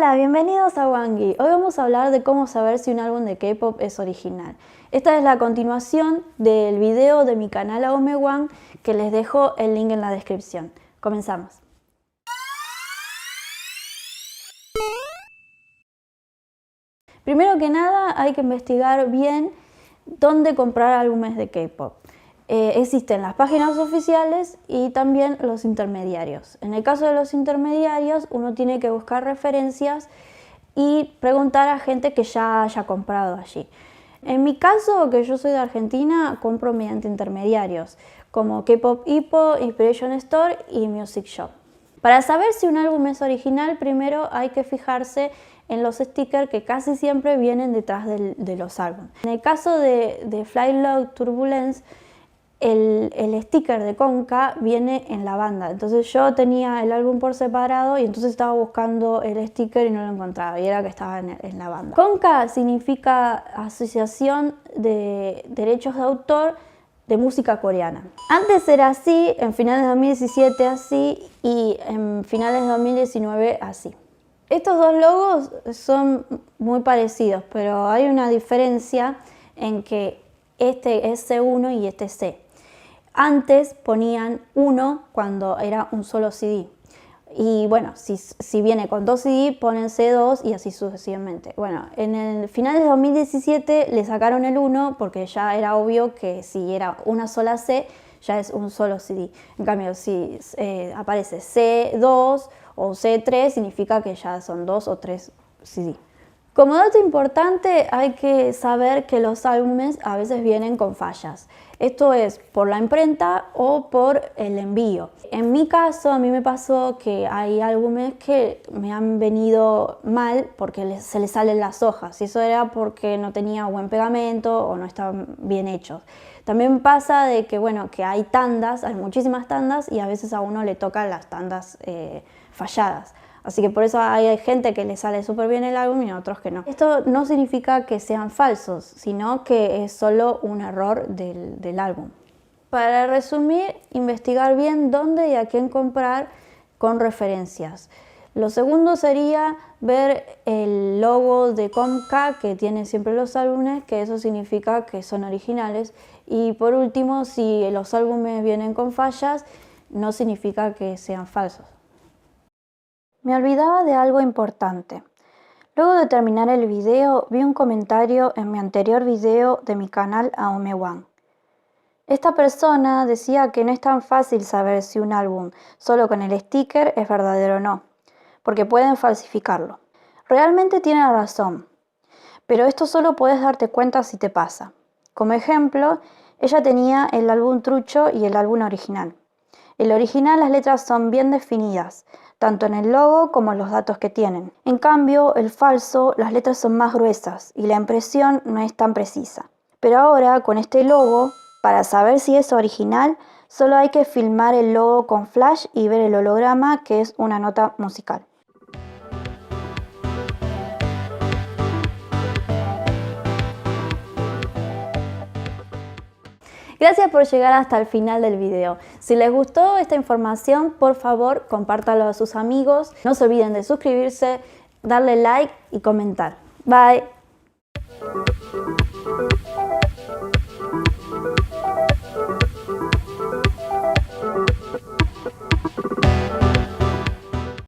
Hola, bienvenidos a Wangi. Hoy vamos a hablar de cómo saber si un álbum de K-pop es original. Esta es la continuación del video de mi canal Aomewan, que les dejo el link en la descripción. Comenzamos. Primero que nada hay que investigar bien dónde comprar álbumes de K-pop. Existen las páginas oficiales y también los intermediarios. En el caso de los intermediarios, uno tiene que buscar referencias y preguntar a gente que ya haya comprado allí. En mi caso, que yo soy de Argentina, compro mediante intermediarios, como K-Pop Hippo, Inspiration Store y Music Shop. Para saber si un álbum es original, primero hay que fijarse en los stickers que casi siempre vienen detrás de los álbumes. En el caso de Fly Low Turbulence, el sticker de Konka viene en la banda, entonces yo tenía el álbum por separado y entonces estaba buscando el sticker y no lo encontraba, y era que estaba en la banda. Konka significa Asociación de Derechos de Autor de Música Coreana. Antes era así, en finales de 2017 así y en finales de 2019 así. Estos dos logos son muy parecidos, pero hay una diferencia en que este es C1 y este es C. Antes ponían 1 cuando era un solo CD. Y bueno, si viene con 2 CD, ponen C2 y así sucesivamente. Bueno, en el finales de 2017 le sacaron el 1 porque ya era obvio que si era una sola C, ya es un solo CD. En cambio, si aparece C2 o C3, significa que ya son 2 o 3 CD. Como dato importante, hay que saber que los álbumes a veces vienen con fallas. Esto es por la imprenta o por el envío. En mi caso, a mí me pasó que hay álbumes que me han venido mal porque se les salen las hojas. Y eso era porque no tenía buen pegamento o no estaban bien hechos. También pasa de que, bueno, que hay tandas, hay muchísimas tandas y a veces a uno le tocan las tandas falladas. Así que por eso hay gente que le sale súper bien el álbum y otros que no. Esto no significa que sean falsos, sino que es solo un error del álbum. Para resumir, investigar bien dónde y a quién comprar con referencias. Lo segundo sería ver el logo de Konka que tiene siempre los álbumes, que eso significa que son originales. Y por último, si los álbumes vienen con fallas, no significa que sean falsos. Me olvidaba de algo importante. Luego de terminar el video, vi un comentario en mi anterior video de mi canal Aomewan. Esta persona decía que no es tan fácil saber si un álbum solo con el sticker es verdadero o no, porque pueden falsificarlo. Realmente tiene razón, pero esto solo puedes darte cuenta si te pasa. Como ejemplo, ella tenía el álbum trucho y el álbum original. El original las letras son bien definidas, tanto en el logo como en los datos que tienen. En cambio, el falso, las letras son más gruesas y la impresión no es tan precisa. Pero ahora, con este logo, para saber si es original, solo hay que filmar el logo con flash y ver el holograma, que es una nota musical. Gracias por llegar hasta el final del video. Si les gustó esta información, por favor, compártalo a sus amigos. No se olviden de suscribirse, darle like y comentar. Bye.